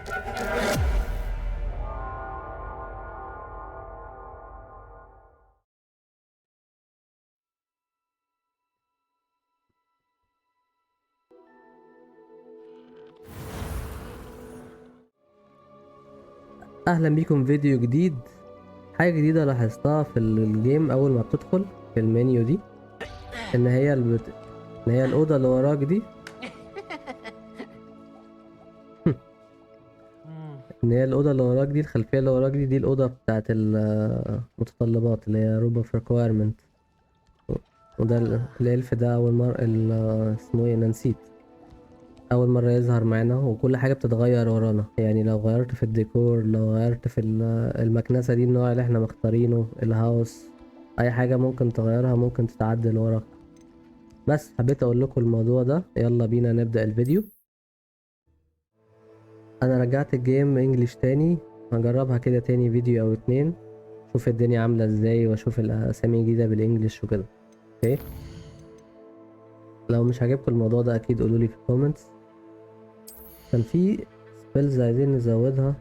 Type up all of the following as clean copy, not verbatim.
اهلا بيكم في فيديو جديد. حاجه جديده لاحظتها في الجيم اول ما بتدخل في المنيو دي، ان هي ان هي الاوضه اللي وراك دي ان هي الاوضه اللي وراك دي، الخلفيه اللي وراك دي الاوضه بتاعت المتطلبات اللي هي روب اوف ريكويرمنت. وده الالف ده اول مره اسمه ايه، انا نسيت. اول مره يظهر معانا وكل حاجه بتتغير ورانا، يعني لو غيرت في الديكور، لو غيرت في المكنسه دي، النوع اللي احنا مختارينه، الهاوس، اي حاجه ممكن تغيرها ممكن تتعدل وراك. بس حبيت اقول لكم الموضوع ده. يلا بينا نبدأ الفيديو. انا رجعت الجيم انجليش تاني، هجربها كده تاني فيديو او اتنين، شوف الدنيا عاملة ازاي واشوف الاسامي الجديدة بالانجليش وكده. اوكي، لو مش عاجبكم الموضوع ده اكيد قولولي في الكومنتس. كان في سبيلز عايزين نزودها،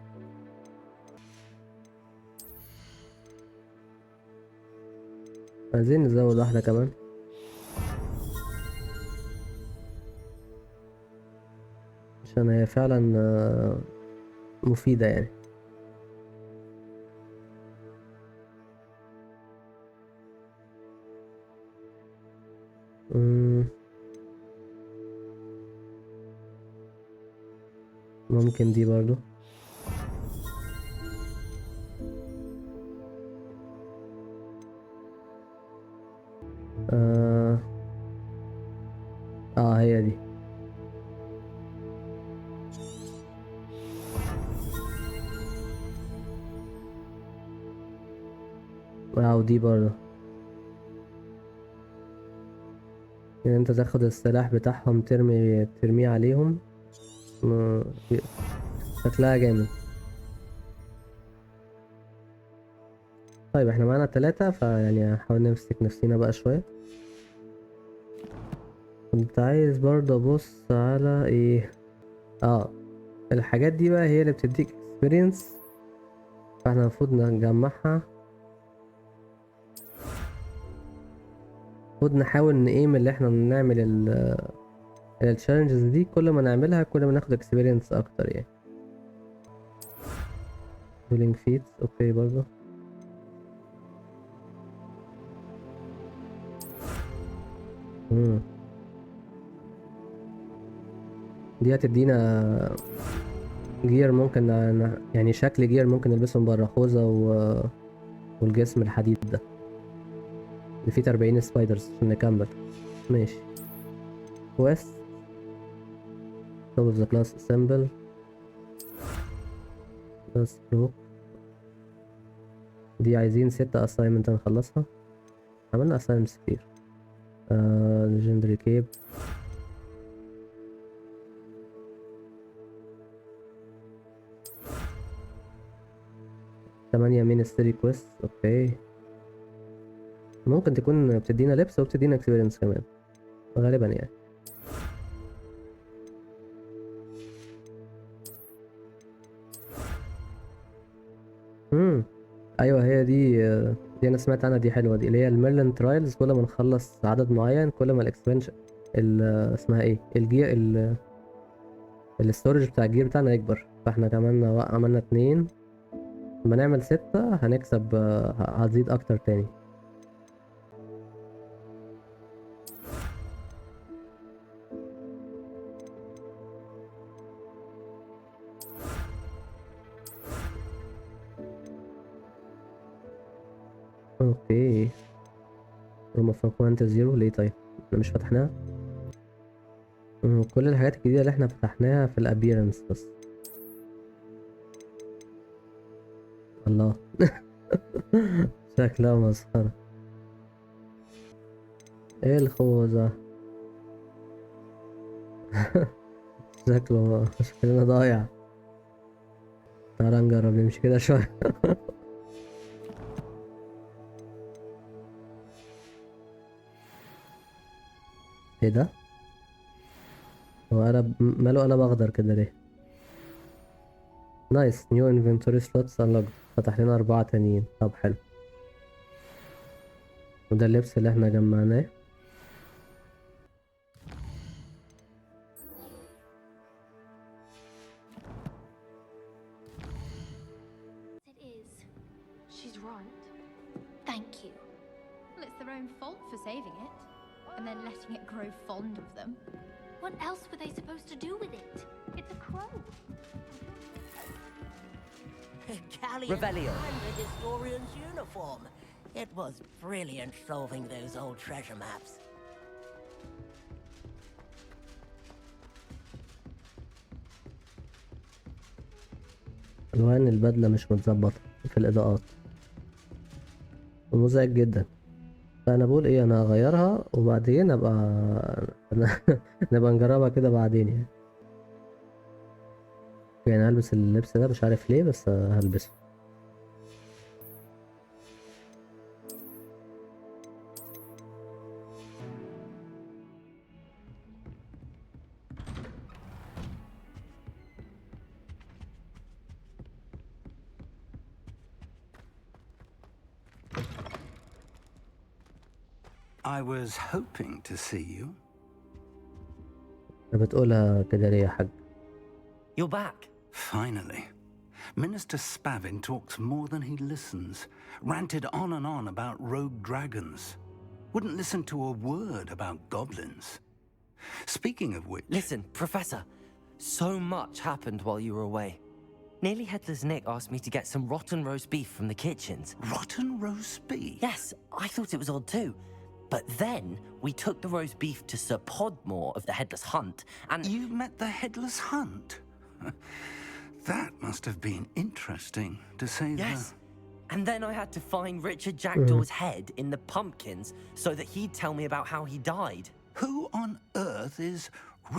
عايزين نزود واحدة كمان عشان هي فعلا مفيدة يعني. مم، ممكن دي برضو. اه, هي دي. ودي برضو، يعني انت تاخد السلاح بتاعهم ترميه عليهم. م- شكلها جامد. طيب احنا معانا 3، فيعني هحاول نمسك نفسينا بقى شوية. كنت عايز برضه ابص على ايه، الحاجات دي بقى هي اللي بتديك experience، فاحنا المفروض نجمعها، المفروض نحاول نقيم اللي احنا نعمل التشالنجز دي. كل ما نعملها كل ما ناخد experience اكتر يعني. dueling feats اوكي برضه. مم. دي هتدينا جير ممكن يعني شكل جير ممكن نلبسهم برا، خوذة والجسم الحديد ده اللي فيه 40 سبايدرز عشان نكمل. ماشي. quest top of the class assemble بس برو. دي عايزين 6 assignment هنخلصها، عملنا assignments كتير. legendary cape. 8 ministry quest اوكي. ممكن تكون بتدينا لبس وبتدينا experience كمان غالبا يعني. ايوه هي دي. دي انا سمعت عنها، دي حلوه دي، اللي هي الميرلين ترايلز. كل ما نخلص عدد معين كل ما الاكسبنشن اسمها ايه، الجير، الستورج بتاع الجير بتاعنا يكبر. فاحنا كمان عملنا 2، لما نعمل 6 هنكسب، هتزيد اكتر تاني. اوكي، روم اوف كوانت زيرو ليه؟ طيب احنا مش فتحناها. كل الحاجات الجديدة اللي احنا فتحناها في الابيرنس بس. الله شكلها مسخرة. ايه الخوذة شكلنا ضايع. تعالى نجرب نمشي كده شوية ايه ده؟ هو قلب، ماله قلب اخضر كده ليه؟ نايس. نيو انفنتوري سلوتس انلوكد. فتح لنا 4 تانيين. طب حلو. وده اللبس اللي احنا جمعناه. It is. She's right. Thank you. Well, it's their own fault for saving it, and then letting it grow fond of them. What else were they supposed to do with it? It's a crow. Revelio. And the historian's uniform. It was brilliant solving those old treasure maps. الوان البدلة مش متظبطة في الإضاءات ومزعج جدا. فأنا بقول ايه، أنا هغيرها وبعدين أبقى نبقى نجربها كده بعدين يعني. يعني هلبس اللبس ده مش عارف ليه بس هلبسه. I was hoping to see you. بتقولها كده ليه يا حاج؟ You're back. Finally. Minister Spavin talks more than he listens. Ranted on and on about rogue dragons. Wouldn't listen to a word about goblins. Speaking of which... Listen, Professor. So much happened while you were away. Nearly Headless Nick asked me to get some rotten roast beef from the kitchens. Rotten roast beef? Yes, I thought it was odd too. But then we took the roast beef to Sir Podmore of the Headless Hunt, and... You met the Headless Hunt? That must have been interesting, to say the... Yes. And then I had to find Richard Jackdaw's head in the pumpkins so that he'd tell me about how he died. Who on earth is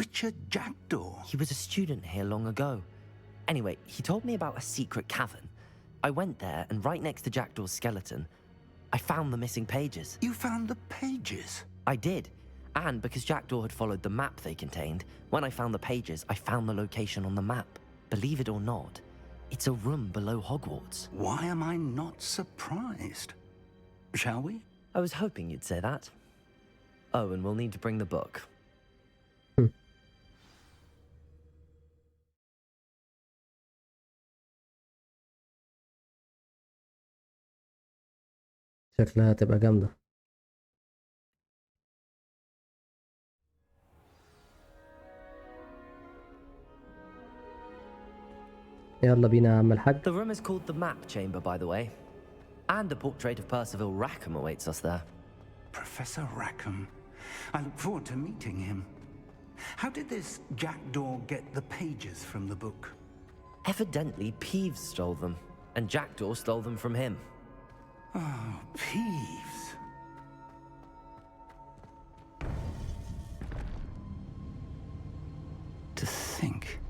Richard Jackdaw? He was a student here long ago. Anyway, he told me about a secret cavern. I went there, and right next to Jackdaw's skeleton, I found the missing pages. You found the pages? I did. And because Jackdaw had followed the map they contained, when I found the pages, I found the location on the map. Believe it or not, it's a room below Hogwarts. Why am I not surprised? Shall we? I was hoping you'd say that. Oh, and we'll need to bring the book. شكلها هتبقى جامدة. يلا بينا يا عم الحاج. The room is called the Map Chamber, by the way. And a portrait of Percival Rackham awaits us there. Professor Rackham. I look forward to meeting him. How did this Jackdaw get the pages from the book? Evidently, Peeves stole them, and Jackdaw stole them from him. Oh, Peeves. To think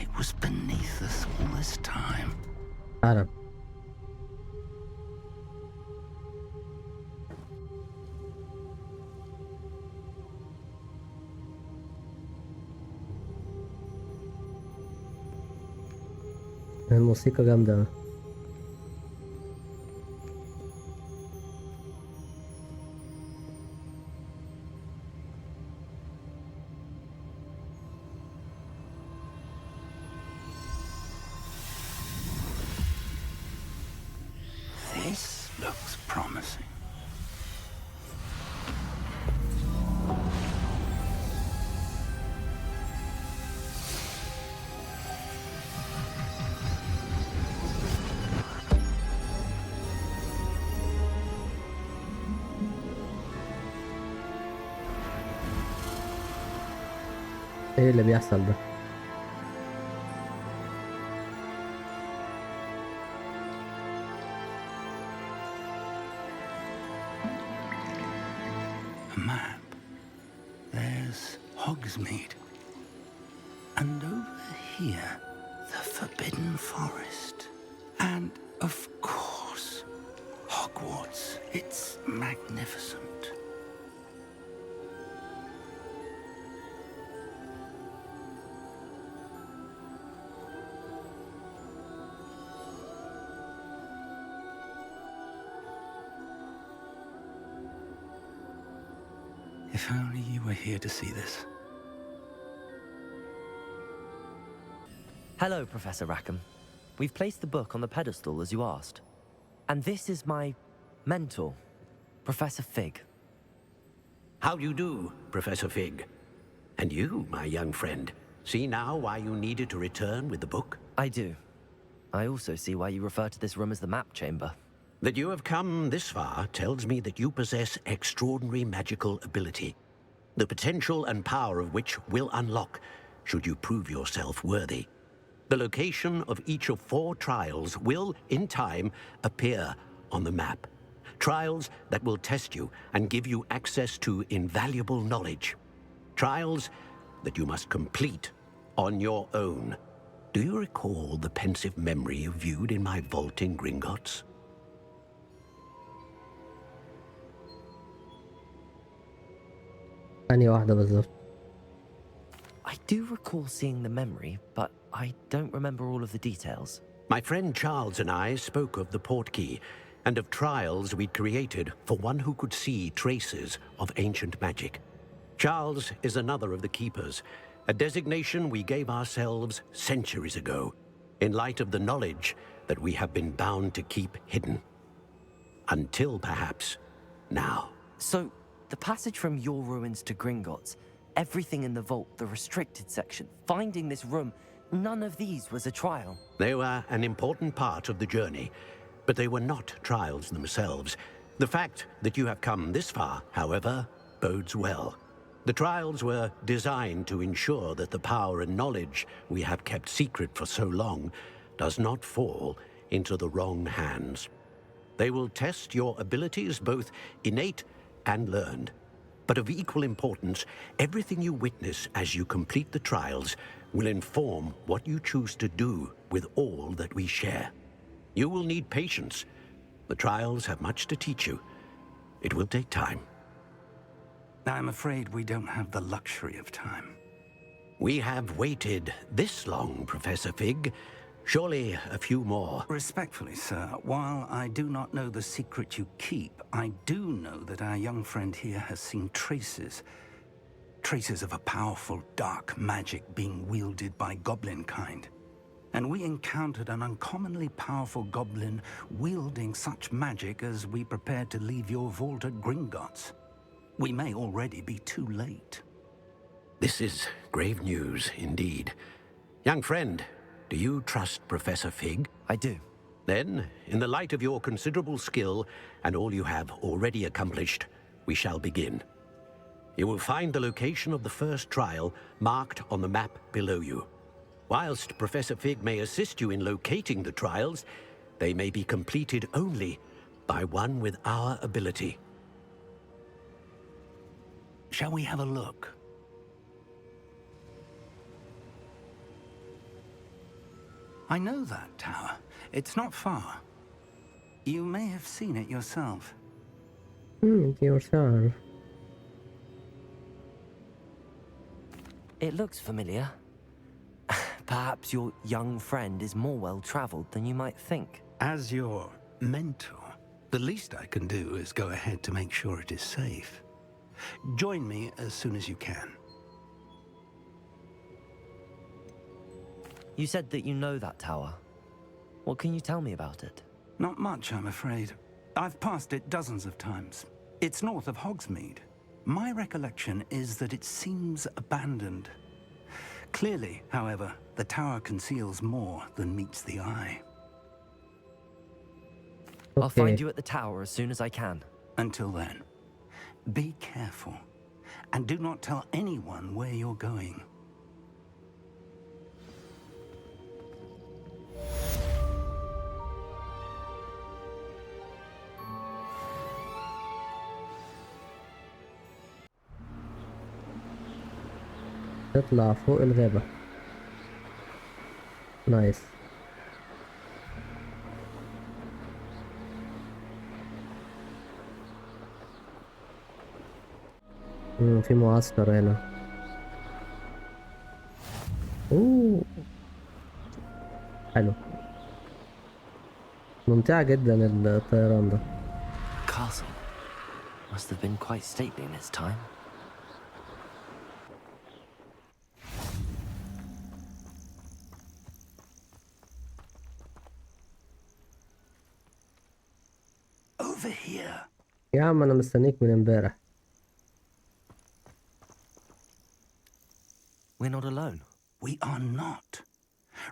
it was beneath us all this time. عالم. الموسيقى جامدة. This looks promising. ايه اللي بيحصل ده؟ A map. There's Hogsmeade. And over here, the Forbidden Forest. And, of course, Hogwarts. It's magnificent. If only you were here to see this. Hello, Professor Rackham. We've placed the book on the pedestal as you asked. And this is my mentor, Professor Fig. How do you do, Professor Fig? And you, my young friend, see now why you needed to return with the book? I do. I also see why you refer to this room as the map chamber. That you have come this far tells me that you possess extraordinary magical ability, the potential and power of which will unlock should you prove yourself worthy. The location of each of 4 trials will, in time, appear on the map. Trials that will test you and give you access to invaluable knowledge. Trials that you must complete on your own. Do you recall the pensive memory you viewed in my vault in Gringotts? ثانية واحدة بالظبط. I do recall seeing the memory, but I don't remember all of the details. My friend Charles and I spoke of the portkey and of trials we'd created for one who could see traces of ancient magic. Charles is another of the keepers, a designation we gave ourselves centuries ago, in light of the knowledge that we have been bound to keep hidden. Until perhaps now. So, the passage from your ruins to Gringotts, everything in the vault, the restricted section, finding this room, none of these was a trial. They were an important part of the journey, but they were not trials themselves. The fact that you have come this far, however, bodes well. The trials were designed to ensure that the power and knowledge we have kept secret for so long does not fall into the wrong hands. They will test your abilities, both innate and learned. But of equal importance, everything you witness as you complete the trials will inform what you choose to do with all that we share. You will need patience. The trials have much to teach you. It will take time. I'm afraid we don't have the luxury of time. We have waited this long, Professor Fig. Surely a few more. Respectfully, sir, while I do not know the secret you keep, I do know that our young friend here has seen traces of a powerful dark magic being wielded by goblin kind. And we encountered an uncommonly powerful goblin wielding such magic as we prepared to leave your vault at Gringotts. We may already be too late. This is grave news indeed. Young friend, do you trust Professor Fig? I do. Then, in the light of your considerable skill and all you have already accomplished, we shall begin. You will find the location of the first trial marked on the map below you. Whilst Professor Fig may assist you in locating the trials, they may be completed only by one with our ability. Shall we have a look? I know that tower. It's not far. You may have seen it yourself. yourself. It looks familiar. Perhaps your young friend is more well-traveled than you might think. As your mentor, the least I can do is go ahead to make sure it is safe. Join me as soon as you can. You said that you know that tower. What can you tell me about it? Not much, I'm afraid. I've passed it dozens of times. It's north of Hogsmeade. My recollection is that it seems abandoned. Clearly, however, the tower conceals more than meets the eye. I'll find you at the tower as soon as I can. Until then, be careful, and do not tell anyone where you're going. تطلع فوق الغابة. نايس. في معسكر هنا. اوه حلو. ممتع جدا الطيران ده. Castle must have been quite stately in its time. over here. يا عم انا مستنيك من امبارح. We're not alone. We are not.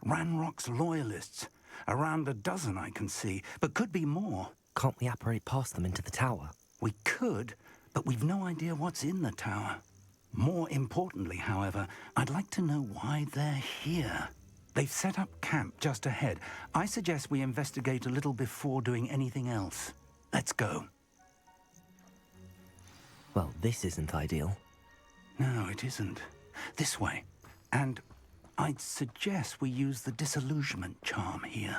Ranrock's loyalists. Around a dozen I can see, but could be more. Can't we apparate past them into the tower? We could, but we've no idea what's in the tower. More importantly, however, I'd like to know why they're here. They've set up camp just ahead. I suggest we investigate a little before doing anything else. Let's go. Well, this isn't ideal. No, it isn't. This way. And I'd suggest we use the disillusionment charm here.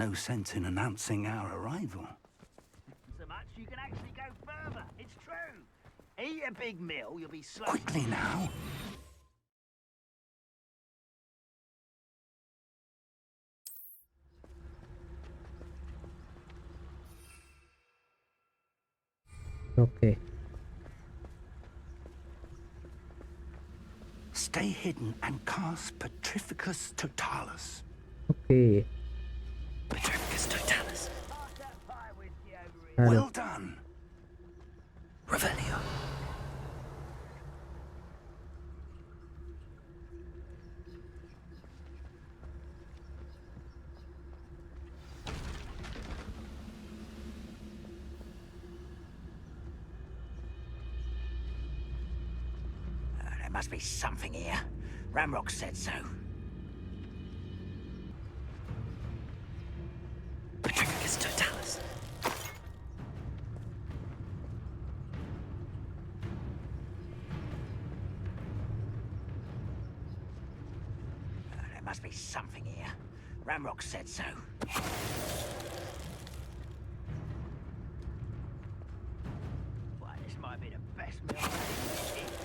No sense in announcing our arrival. So much you can actually go further. It's true. Eat a big meal, you'll be slow. Quickly now. اوكي Stay hidden and cast Petrificus Totalis. اوكي Petrificus Totalis. Pass that fire whiskey over here. حلو. Well done. Revelio. There must be something here. Ramrock said so. Petrificus Totalis. There must be something here. Ramrock said so. Why, this might be the best meal I've had in years.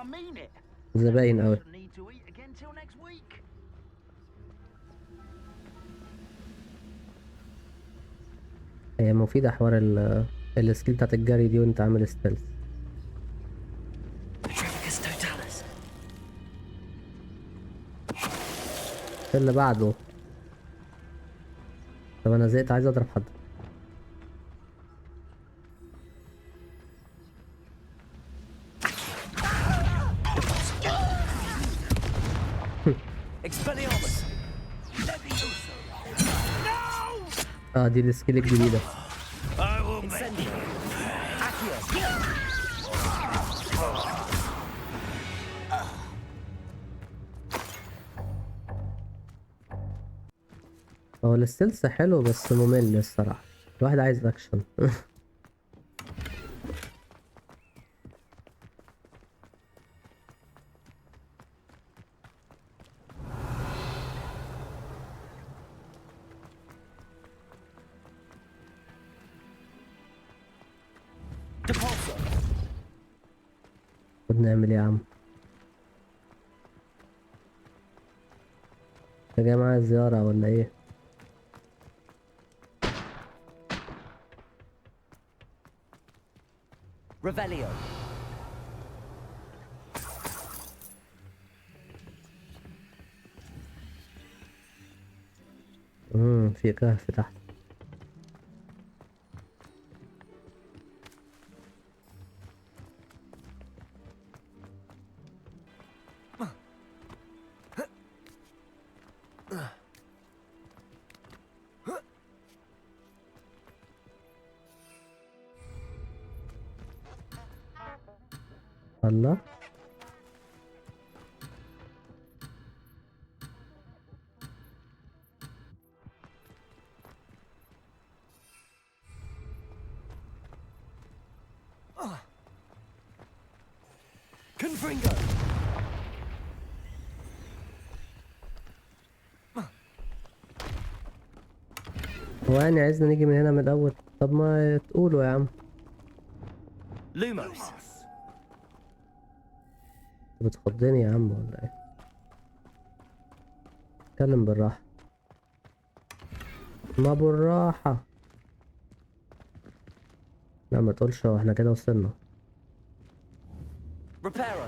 I mean it. زباين اوي. Don't need to eat again till next week. هي مفيدة حوار السكيل بتاعت الجري دي وانت عامل ستيلز. Petrificus Totalis. اللي بعده. طب انا زهقت عايز اضرب حد. Expelliarmus. اه دي السكيل الجديدة. Incendio. Accio. هو الستيلز حلو بس ممل الصراحة. الواحد عايز اكشن. Depulso. خد نعمل ايه يا عم؟ انت جاي معايا زيارة ولا ايه؟ Revelio. في كهف تحت. الله. Confringo. هو يعني عايزنا نيجي من هنا من الأول؟ طب ما تقولوا يا عم. Lumos. بتخضني يا عم ولا ايه؟ اتكلم بالراحة. ما بالراحة. لا ما تقولش هو احنا كده وصلنا. Reparo.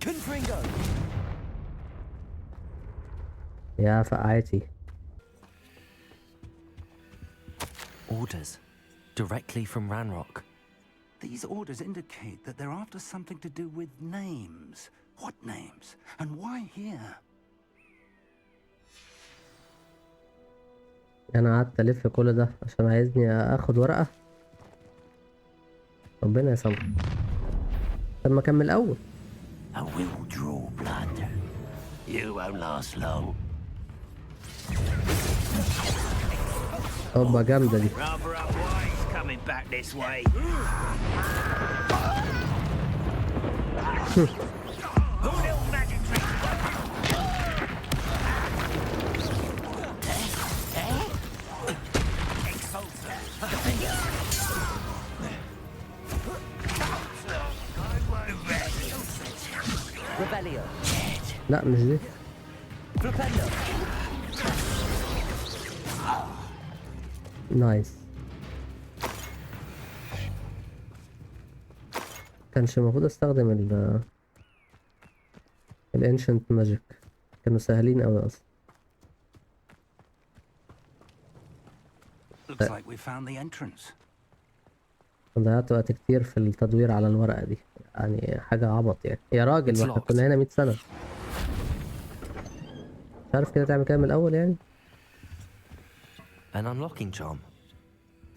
Confringo. يا فقعتي. Orders. Directly from Ranrock. These orders indicate that they're after something to do with names. What names? And why here? انا قعدت الف كل ده عشان عايزني اخد ورقة. ربنا يسامحك. طب ما كمل الاول. I will draw blood. You won't last long. اوبا جامدة دي. Rather up wise coming back this way. Who little magic trick? Rebellion. لا مش دي. Propello. نايس. كانش المفروض استخدم الانشنت ماجيك، كانوا سهلين اوي اصلا. Looks like we found the entrance. ضيعت وقت كتير في التدوير على الورقة دي، يعني حاجة عبط يعني. يا راجل ما احنا كنا هنا 100 سنة. مش عارف كده تعمل كده من الأول يعني. An unlocking charm.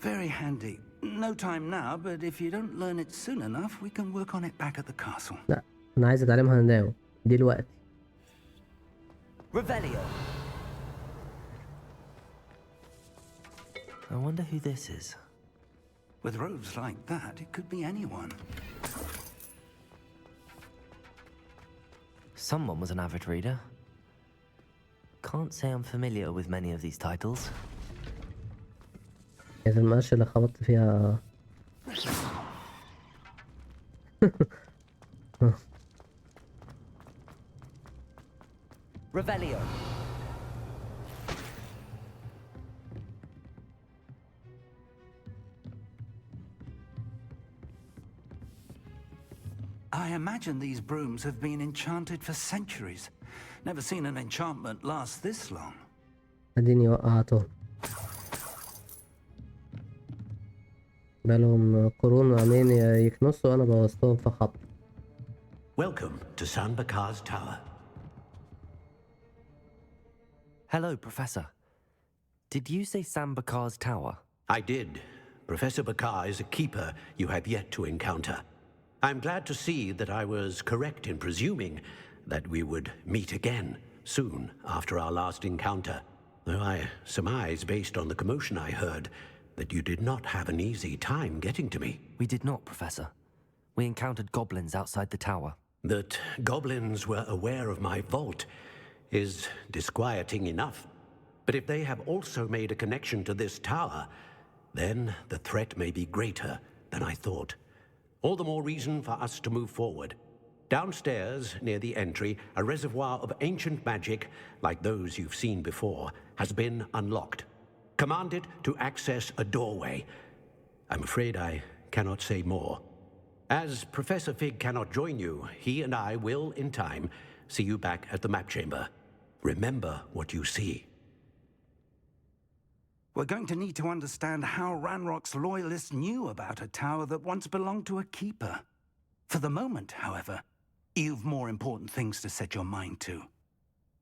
Very handy. No time now, but if you don't learn it soon enough, we can work on it back at the castle. لا أنا عايز أتعلمها ناو دلوقتي. Revelio. I wonder who this is. With robes like that, it could be anyone. Someone was an avid reader. Can't say I'm familiar with many of these titles. كانت المقاش اللي خبطت فيها. Revelio. I imagine these brooms have been enchanted for centuries. Never seen an enchantment last this long. اديني وقعتهم. بقالهم قرون عمالين يكنسوا وانا بوظتهم في خبط. Welcome to Sanbakar's tower. Hello, Professor. Did you say Sam Bakar's tower? I did. Professor Bakar is a keeper you have yet to encounter. I'm glad to see that I was correct in presuming that we would meet again soon after our last encounter. Though I surmise, based on the commotion I heard, that you did not have an easy time getting to me. We did not, Professor. We encountered goblins outside the tower. That goblins were aware of my vault is disquieting enough. But if they have also made a connection to this tower, then the threat may be greater than I thought. All the more reason for us to move forward. Downstairs, near the entry, a reservoir of ancient magic, like those you've seen before, has been unlocked. Command it to access a doorway. I'm afraid I cannot say more. As Professor Fig cannot join you, he and I will, in time, see you back at the map chamber. Remember what you see. We're going to need to understand how Ranrock's loyalists knew about a tower that once belonged to a keeper. For the moment, however, you've more important things to set your mind to.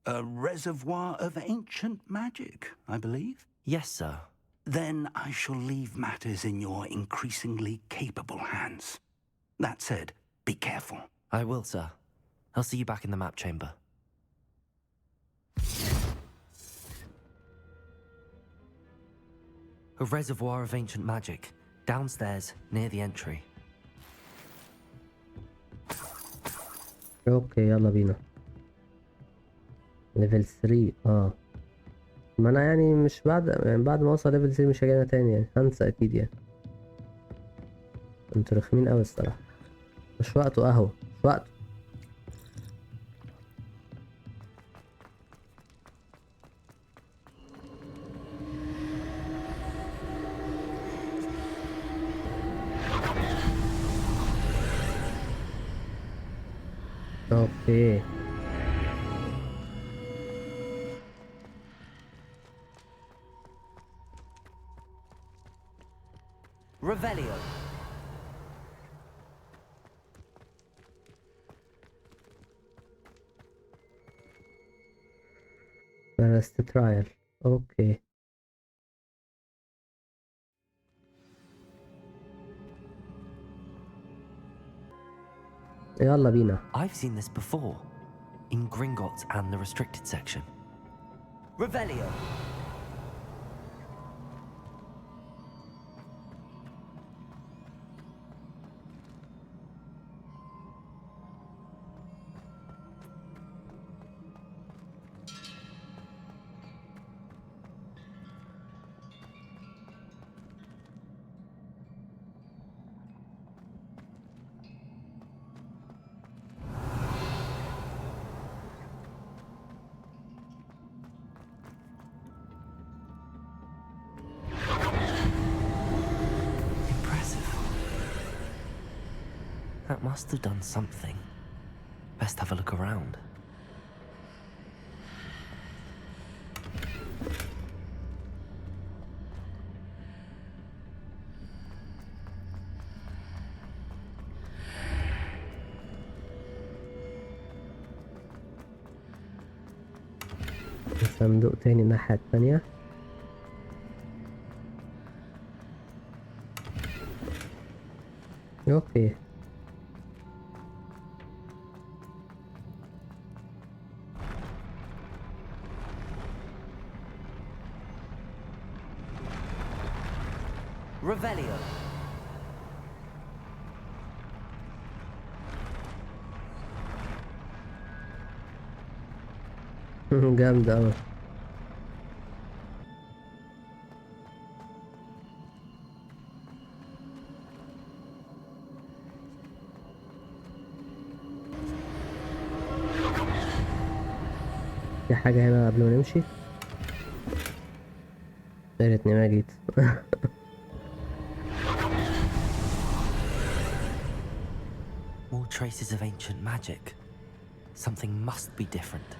A reservoir of ancient magic, I believe? Yes, sir. Then I shall leave matters in your increasingly capable hands. That said, be careful. I will, sir. I'll see you back in the map chamber. A reservoir of ancient magic, downstairs, near the entry. اوكي يلا بينا. ليفل 3 ما انا يعني مش بعد ما اوصل ليفل 3 مش هاجي هنا تاني يعني، هنسى اكيد يعني. انتوا رخمين اوي الصراحة. مش وقته قهوة، مش وقته. اوكي Revelio. First trial. اوكي. يلا بينا. I've seen this before. In Gringotts and the restricted section. Revelio. That must have done something. Best have a look around. صندوق تاني الناحية التانية. اوكي. Revelio. جامدة أوي. في حاجة هنا قبل ما نمشي؟ يا ريتني ما جيت. More traces of ancient magic. Something must be different.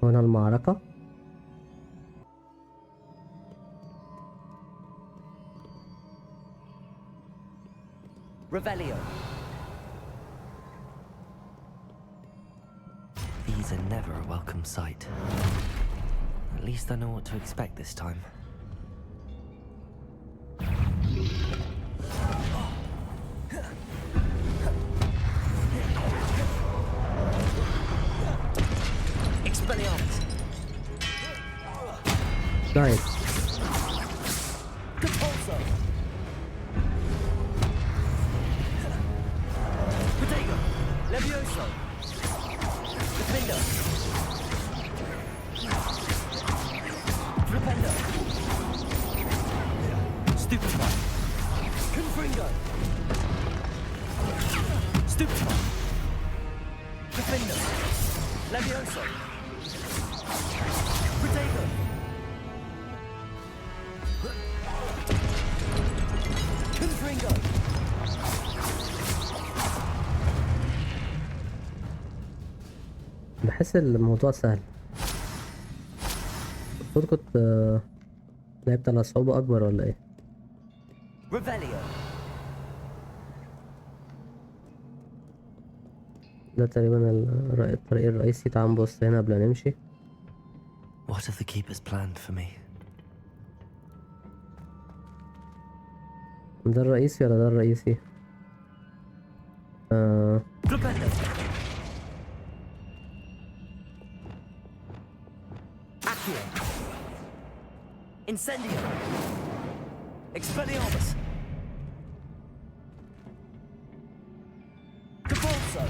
هنا المعركة. Revelio. These are never a welcome sight. At least I know what to expect this time. Expelliarmus. Nice. Compulso. Protego. Levioso. Defender. Repender. Stupefy. Confringo. Stupefy. Defender. Levioso. Protego. Confringo. بحس الموضوع سهل. المفروض كنت لعبت على صعوبة أكبر ولا إيه؟ Revelio. ده تقريبا الطريق الرئيسي. تعال نبص هنا قبل ما نمشي. What have the keepers planned for me? ده الرئيسي ولا ده الرئيسي؟ Flipendo. Accio. Incendio. Expelliarmus. Compulso.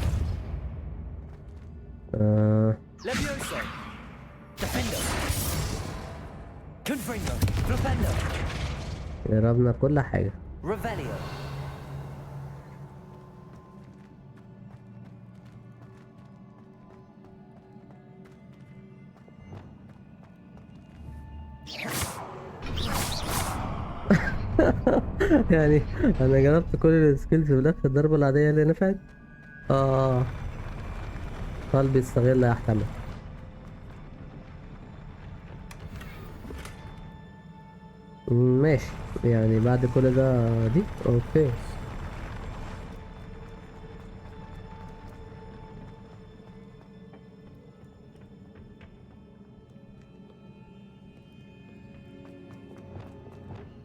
Levioso. Defendo. Confringo. Flipendo. جربنا كل حاجة. Revelio. يعني انا جربت كل السكيلز في الاخر الضربة العادية اللي نفعت. اه، قلبي الصغير لا يحتمل. ماشي، يعني بعد كل ده دي اوكي.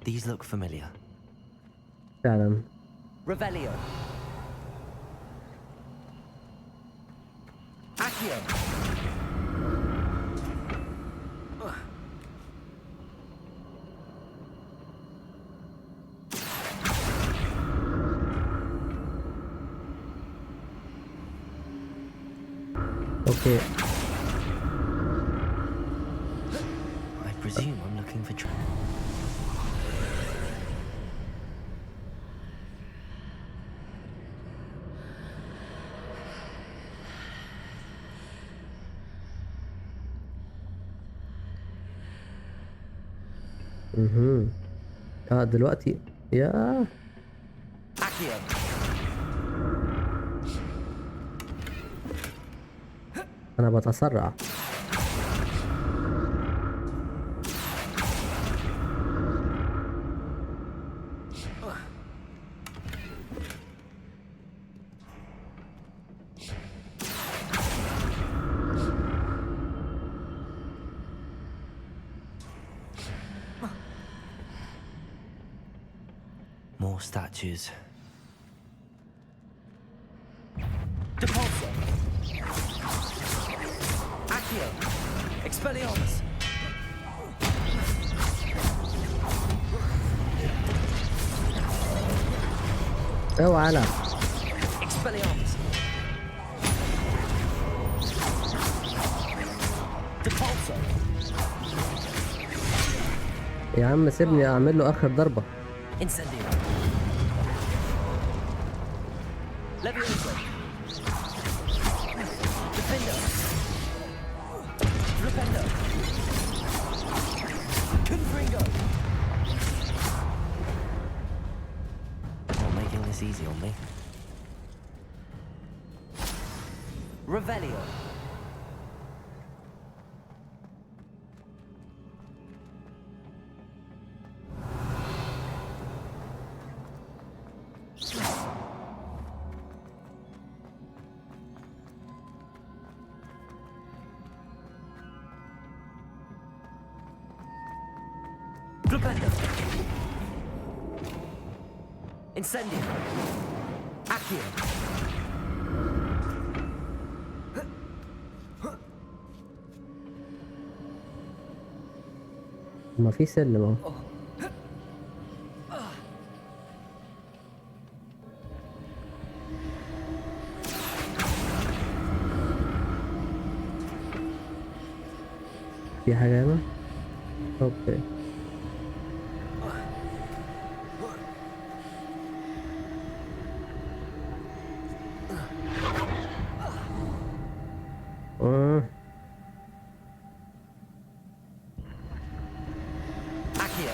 These look familiar. فعلا. Revelio. Accio. اوكي. I presume I'm looking for اه دلوقتي يا Accio. انا بتسرع. More statues. Depulso. Accio. Expelliarmus. اوعى لا. Expelliarmus. Depulso. يا عم سيبني اعمل له اخر ضربة. Incendio. Levioso. Defender. Rependo. Confringo. Not making this easy on me. Revelio. Flipendo. Incendio. Accio. ما في سلم اهو. في حاجة هنا؟ اوكي. Accio.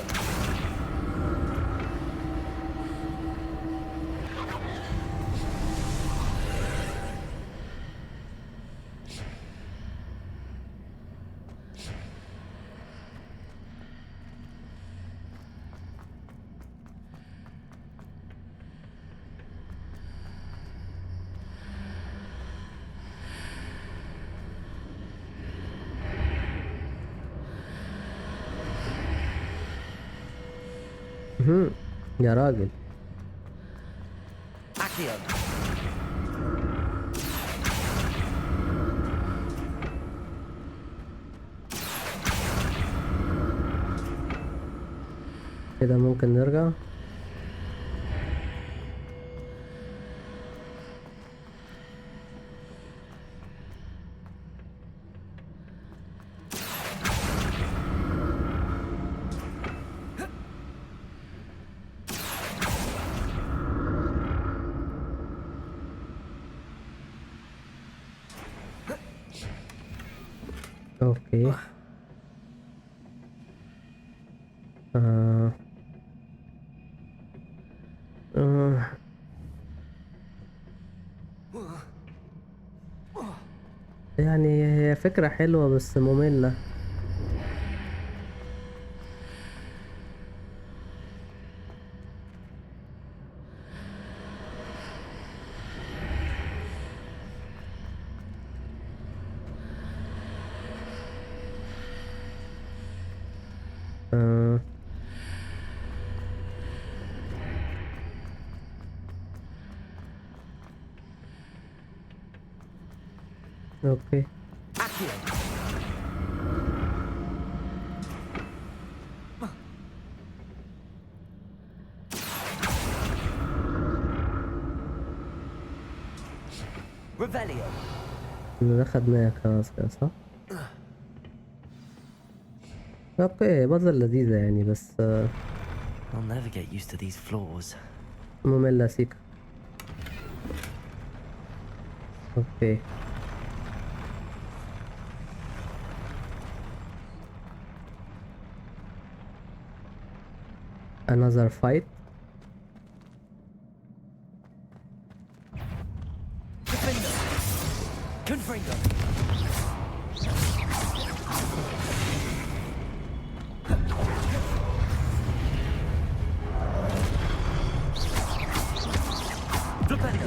يا راجل. Accio. كده ممكن نرجع. اوكي. يعني هي فكرة حلوة بس مملة. آه. اوكي. Accio. Revelio. ده خدناه خلاص كده صح؟ اوكي بازل لذيذة يعني بس I'll never get used to these floors. مملة سيكا. اوكي. another fight. Confringo. Flipendo.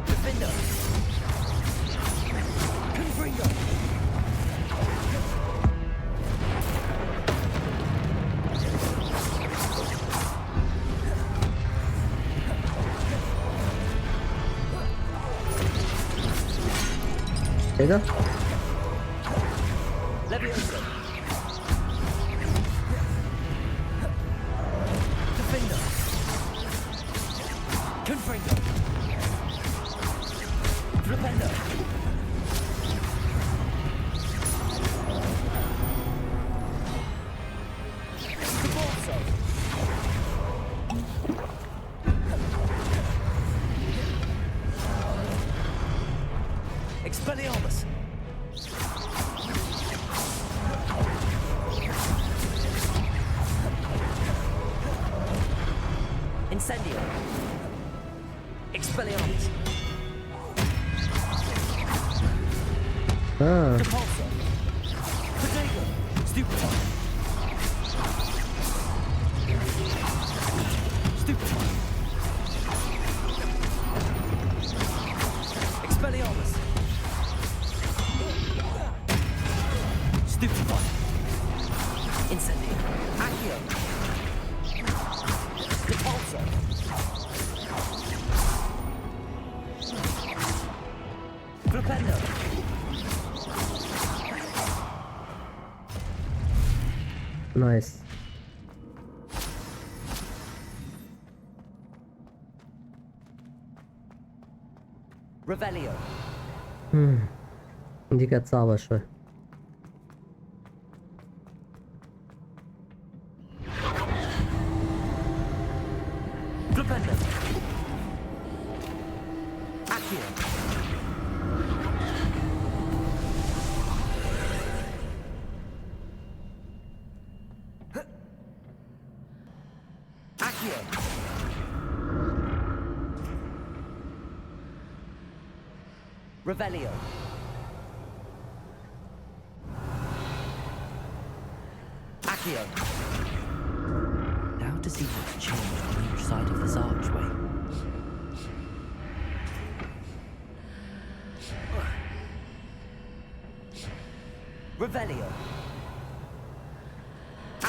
Defendo. Confringo. ايه ده؟ Levioso. Defendo. Confringo. Flipendo. Cabalso. Expelliarmus. Incendio. Expelliarmus. اه Repulsor. Protego. Stupefy. Stupefy. Expelliarmus. Stupefy. Incendio. Accio. Repulsor. Flipendo. نايس. Revelio. دي كانت صعبة شوية. Flipendo. Accio. Accio. Revelio. Accio. Now to see what's changed on each side of this archway. Revelio.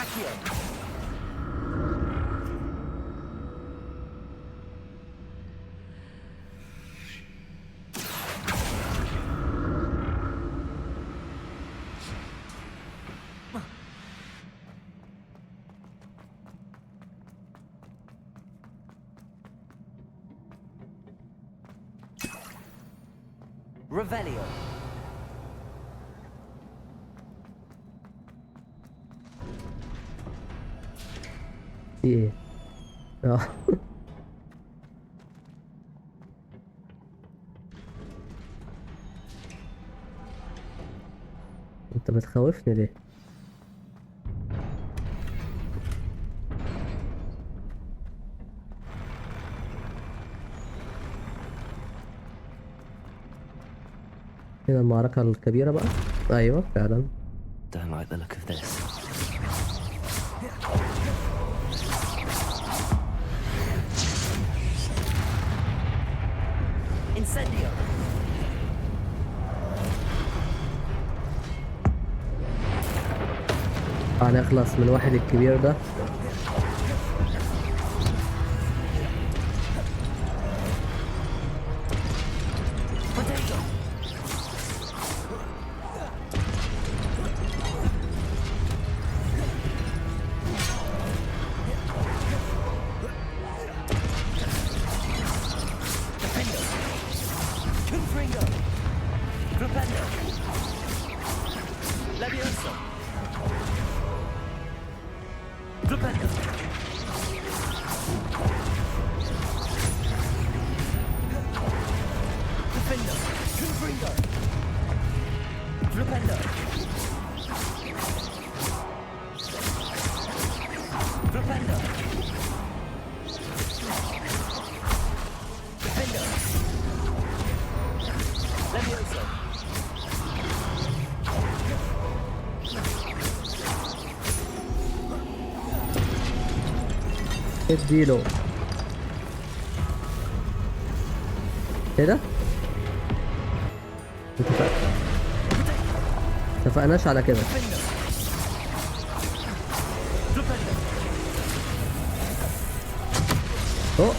Accio. Revelio. في ايه؟ اه انت بتخوفني ليه؟ هنا المعركة الكبيرة بقى. ايوه فعلا. Don't like the look of this. Incendio! هنخلص من واحد الكبير ده. Potato! Defendo! Confringo! Propendo! Levioso! Propendo! Defendo! Confringo! Propendo! Propendo! Defendo! Levioso! اديله. ايه ده؟ اتفقناش على كده. Defendo! Propendo! اوه.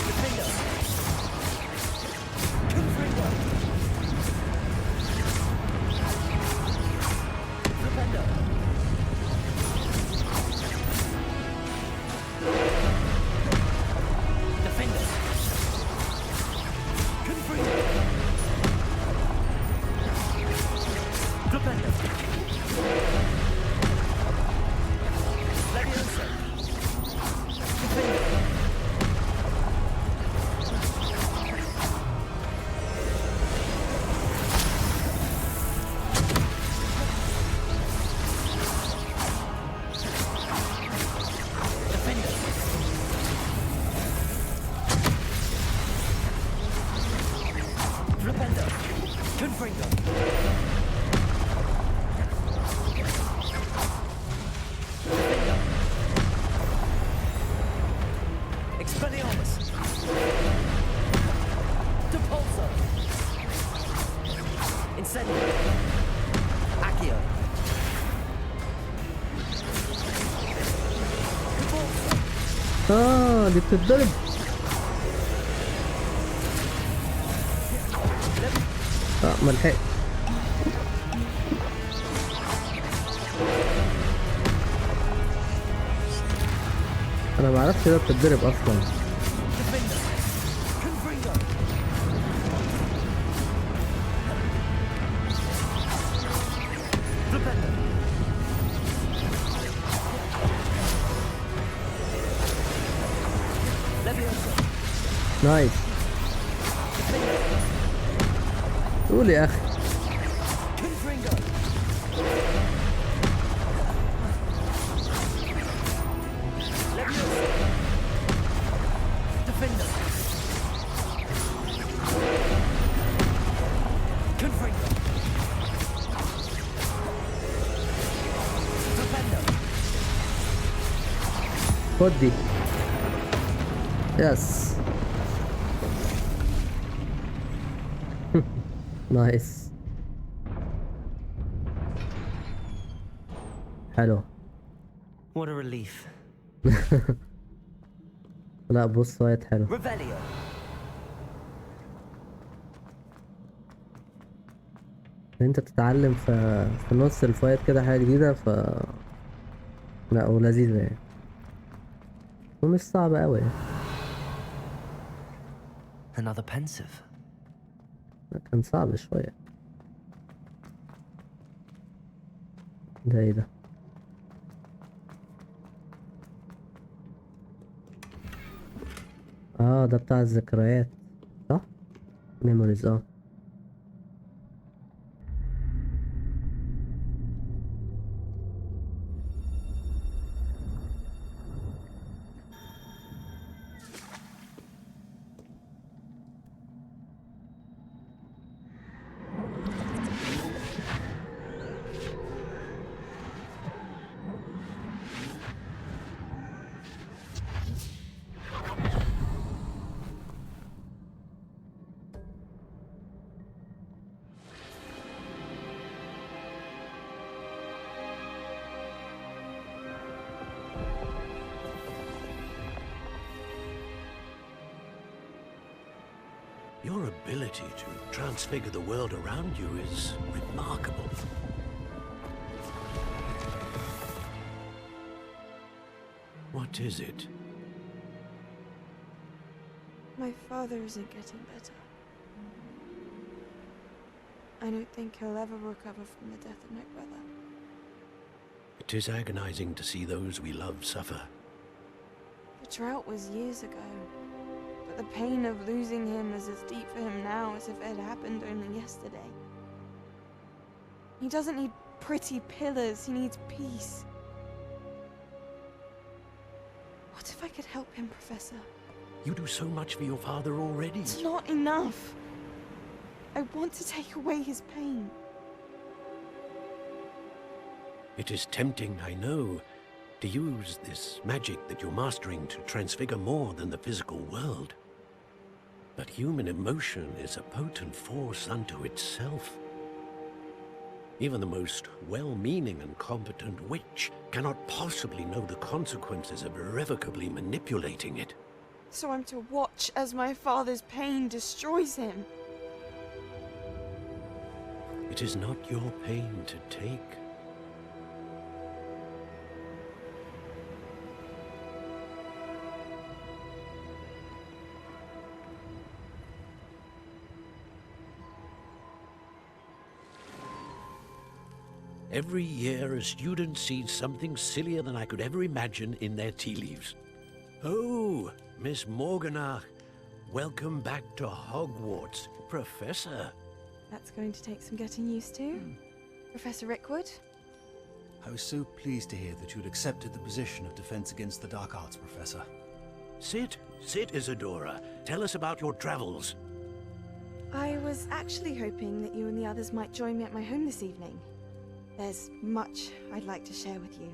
Defendo! Confringo! Propendo! Defendo! Confringo! Propendo! Levioso! Defendo! Defendo! Propendo! Confringo! Defendo! Expelliarmus! Depulso! Incendio! Accio! Depulso! دي بتتضرب. ملحق. انا معرفش ده بتتضرب اصلا. Defendo! Confringo! Propendo! Levioso! نايس. Defendo! قول يا اخي. Confringo! Levioso! Defendo! Confringo! Propendo! خد دي. يس. نايس. حلو. What a relief. لا بص فايت حلو. Revelio! ان انت تتعلم في نص الفايت كده حاجة جديدة لا ولذيذة يعني. ومش صعبة اوي يعني. Another pensive. كان صعب شوية. ده ايه ده؟ ده بتاع الذكريات صح؟ ميموريز Your ability to transfigure the world around you is remarkable. What is it? My father isn't getting better. I don't think he'll ever recover from the death of my brother. It is agonizing to see those we love suffer. The drought was years ago, but the pain of losing him is as deep for him now as if it had happened only yesterday. He doesn't need pretty pillars, he needs peace. What if I could help him, Professor? You do so much for your father already. It's not enough. I want to take away his pain. It is tempting, I know, to use this magic that you're mastering to transfigure more than the physical world. But human emotion is a potent force unto itself. Even the most well-meaning and competent witch cannot possibly know the consequences of irrevocably manipulating it. So I'm to watch as my father's pain destroys him. It is not your pain to take. Every year, a student sees something sillier than I could ever imagine in their tea leaves. Oh, Miss Morganach, welcome back to Hogwarts, Professor. That's going to take some getting used to. Professor Rickwood? I was so pleased to hear that you'd accepted the position of Defense Against the Dark Arts, Professor. Sit, Isadora. Tell us about your travels. I was actually hoping that you and the others might join me at my home this evening. There's much I'd like to share with you.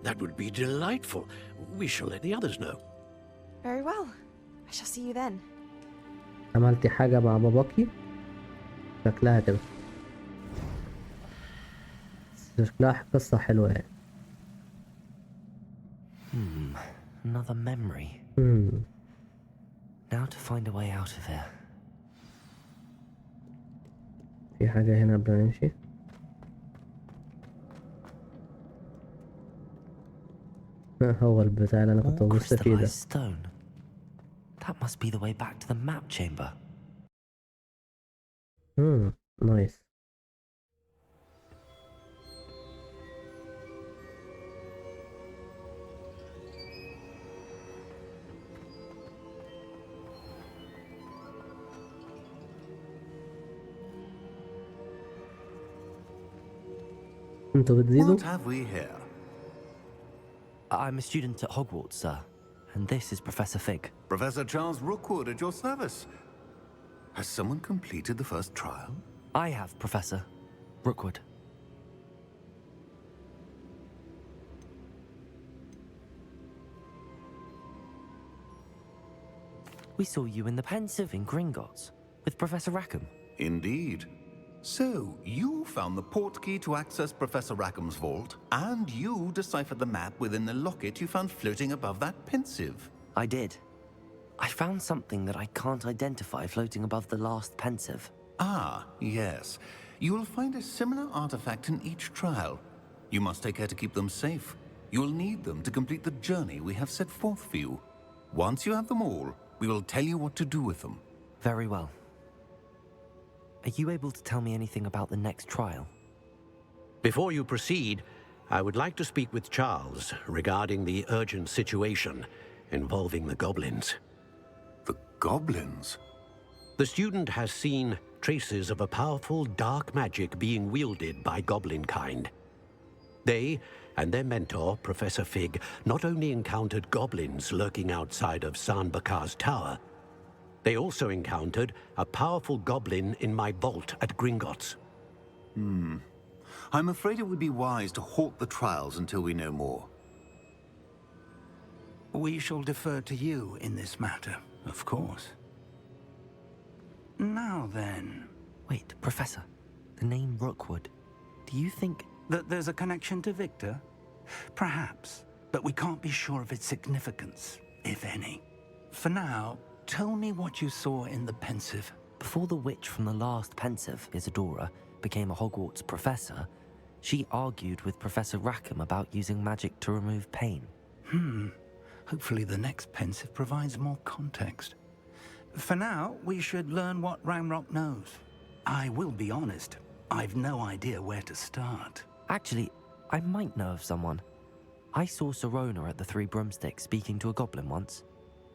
That would be delightful. We shall let the others know. Very well. I shall see you then. عملتي حاجة مع باباكي؟ شكلها كده. شكلها قصة حلوة يعني. Another memory. Now to find a way out of here. في حاجة هنا قبل ما نمشي. هو البتاع اللي أنا كنت More ببص فيه ده. crystallized stone. That must be the way back to the map chamber. نايس. انتوا بتزيدوا؟ What have we here? I'm a student at Hogwarts, sir. And this is Professor Fig. Professor Charles Rookwood at your service. Has someone completed the first trial? I have, Professor Rookwood. We saw you in the Pensive in Gringotts with Professor Rackham. Indeed. So, you found the portkey to access Professor Rackham's vault, and you deciphered the map within the locket you found floating above that Pensive. I did. I found something that I can't identify floating above the last Pensive. Ah, yes. You will find a similar artifact in each trial. You must take care to keep them safe. You will need them to complete the journey we have set forth for you. Once you have them all, we will tell you what to do with them. Very well. Are you able to tell me anything about the next trial? Before you proceed, I would like to speak with Charles regarding the urgent situation involving the goblins. The goblins? The student has seen traces of a powerful dark magic being wielded by goblin kind. They and their mentor, Professor Fig, not only encountered goblins lurking outside of San Bakar's tower, they also encountered a powerful goblin in my vault at Gringotts. I'm afraid it would be wise to halt the trials until we know more. We shall defer to you in this matter, of course. Now then... Wait, Professor. The name Rookwood. Do you think... that there's a connection to Victor? Perhaps, but we can't be sure of its significance, if any. For now, tell me what you saw in the pensive. Before the witch from the last pensive, Isadora, became a Hogwarts professor, she argued with Professor Rackham about using magic to remove pain. Hopefully the next pensive provides more context. For now, we should learn what Ranrock knows. I will be honest, I've no idea where to start. Actually, I might know of someone. I saw Sirona at the Three Broomsticks speaking to a goblin once.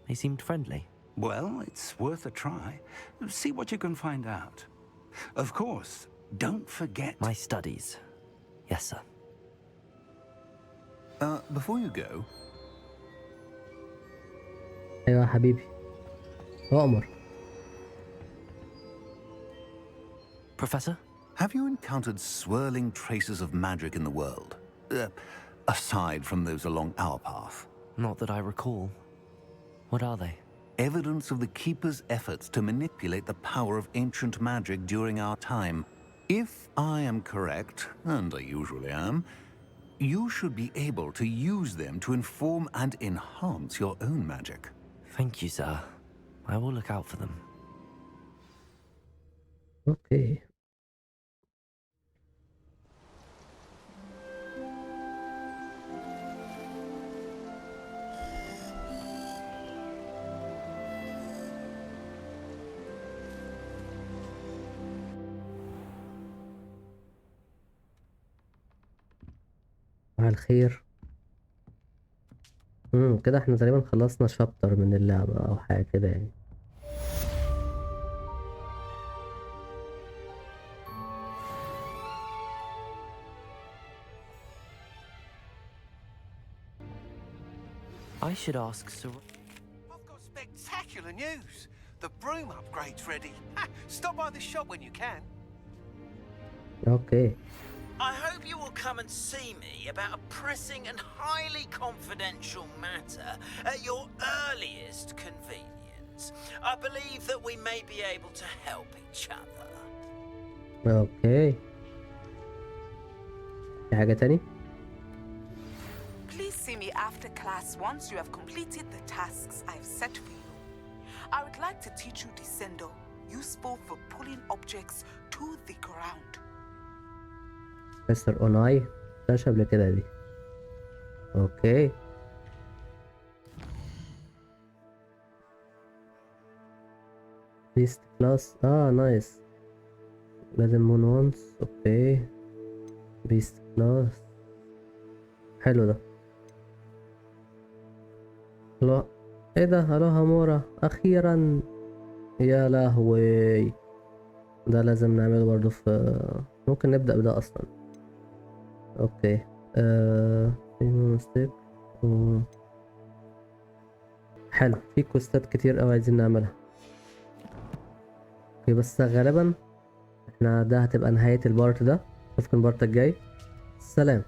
They seemed friendly. Well, it's worth a try. See what you can find out. Of course, don't forget... My studies. Yes, sir. Before you go... ايوه يا حبيبي أؤمر. Professor? Have you encountered swirling traces of magic in the world? Aside from those along our path? Not that I recall. What are they? Evidence of the Keeper's efforts to manipulate the power of ancient magic during our time. If I am correct, and I usually am, you should be able to use them to inform and enhance your own magic. Thank you, sir. I will look out for them. اوكي. على الخير. كده احنا تقريبا خلصنا شابتر من اللعبة او حاجة كده يعني. I should ask Sir... I've got spectacular news. The broom upgrade's ready. Stop by the shop when you can. اوكي. I hope you will come and see me about a pressing and highly confidential matter at your earliest convenience. I believe that we may be able to help each other. اوكي. في حاجة تاني؟ Please see me after class once you have completed the tasks I've set for you. I would like to teach you Descendo, useful for pulling objects to the ground. مستر اوناي مش قبل كده دي. اوكي. بيست كلاس نايس. لازم مون وانس. اوكي. بيست كلاس حلو ده. لا ايه ده؟ الو هامورا اخيرا. يا لهوي، ده لازم نعمله برضو. في ممكن نبدأ بده اصلا. اوكي. ستيك حلو. في كوستات كتير اوي عايزين نعملها. اوكي بس غالبا احنا ده هتبقى نهاية البارت ده. اشوفكم البارت الجاي. سلام.